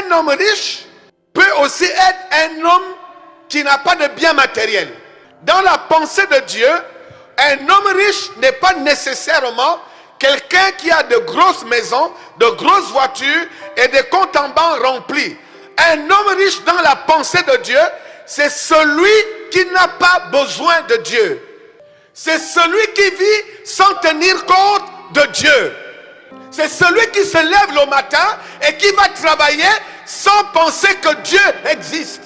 un homme riche peut aussi être un homme qui n'a pas de biens matériels. Dans la pensée de Dieu, un homme riche n'est pas nécessairement quelqu'un qui a de grosses maisons, de grosses voitures et des comptes en banque remplis. Un homme riche dans la pensée de Dieu, c'est celui qui n'a pas besoin de Dieu. C'est celui qui vit sans tenir compte de Dieu. C'est celui qui se lève le matin et qui va travailler sans penser que Dieu existe.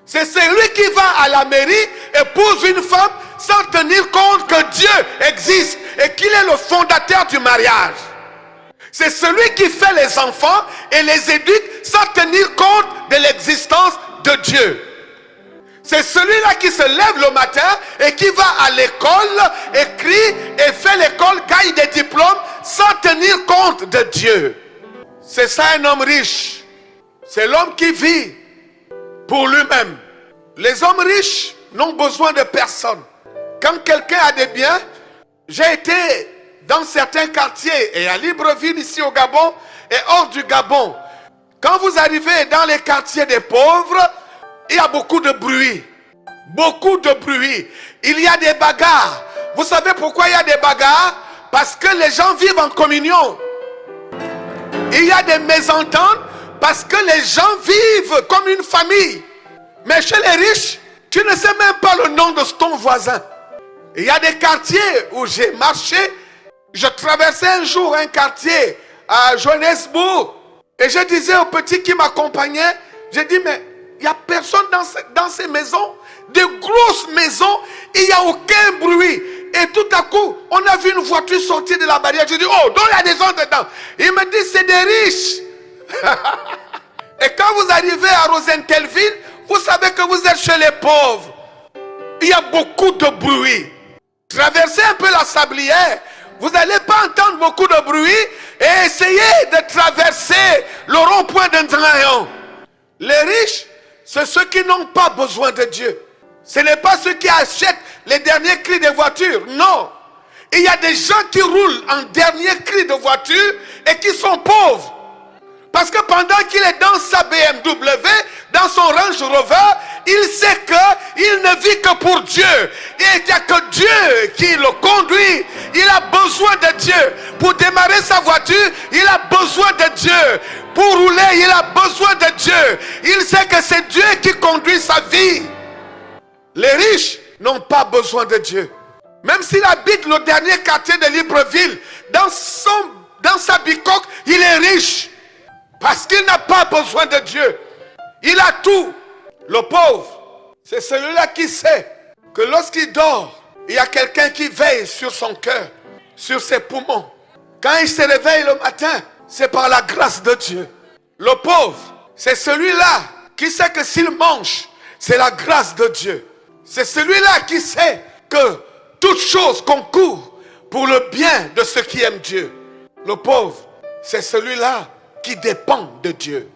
C'est celui qui va à la mairie, épouse une femme sans tenir compte que Dieu existe et qu'il est le fondateur du mariage. C'est celui qui fait les enfants et les éduque sans tenir compte de l'existence de Dieu. C'est celui-là qui se lève le matin et qui va à l'école, écrit et fait l'école, gagne des diplômes sans tenir compte de Dieu. C'est ça un homme riche. C'est l'homme qui vit pour lui-même. Les hommes riches n'ont besoin de personne. Quand quelqu'un a des biens, j'ai été dans certains quartiers et à Libreville ici au Gabon et hors du Gabon. Quand vous arrivez dans les quartiers des pauvres, il y a beaucoup de bruit. Beaucoup de bruit. Il y a des bagarres. Vous savez pourquoi il y a des bagarres? Parce que les gens vivent en communion. Il y a des mésententes parce que les gens vivent comme une famille. Mais chez les riches, tu ne sais même pas le nom de ton voisin. Il y a des quartiers où j'ai marché. Je traversais un jour un quartier à Johannesburg. Et je disais au petit qui m'accompagnait, j'ai dit, mais il n'y a personne dans ces maisons. Des grosses maisons, il n'y a aucun bruit. Et tout à coup, on a vu une voiture sortir de la barrière. Je dis, oh, donc il y a des gens dedans. Il me dit, c'est des riches. Et quand vous arrivez à Rosenthal-Ville, vous savez que vous êtes chez les pauvres. Il y a beaucoup de bruit. Traversez un peu la sablière. Vous n'allez pas entendre beaucoup de bruit. Et essayez de traverser le rond-point d'un train. Les riches, c'est ceux qui n'ont pas besoin de Dieu. Ce n'est pas ceux qui achètent les derniers cris de voitures. Non. Il y a des gens qui roulent en dernier cri de voiture et qui sont pauvres. Parce que pendant qu'il est dans sa BMW, dans son Range Rover, il sait qu'il ne vit que pour Dieu. Et il n'y a que Dieu qui le conduit. Il a besoin de Dieu. Pour démarrer sa voiture, il a besoin de Dieu. Pour rouler, il a besoin de Dieu. Il sait que c'est Dieu qui conduit sa vie. Les riches n'ont pas besoin de Dieu. Même s'il habite le dernier quartier de Libreville, dans sa bicoque, il est riche. Parce qu'il n'a pas besoin de Dieu. Il a tout. Le pauvre, c'est celui-là qui sait que lorsqu'il dort, il y a quelqu'un qui veille sur son cœur, sur ses poumons. Quand il se réveille le matin, c'est par la grâce de Dieu. Le pauvre, c'est celui-là qui sait que s'il mange, c'est la grâce de Dieu. C'est celui-là qui sait que toute chose concourt pour le bien de ceux qui aiment Dieu. Le pauvre, c'est celui-là qui dépend de Dieu.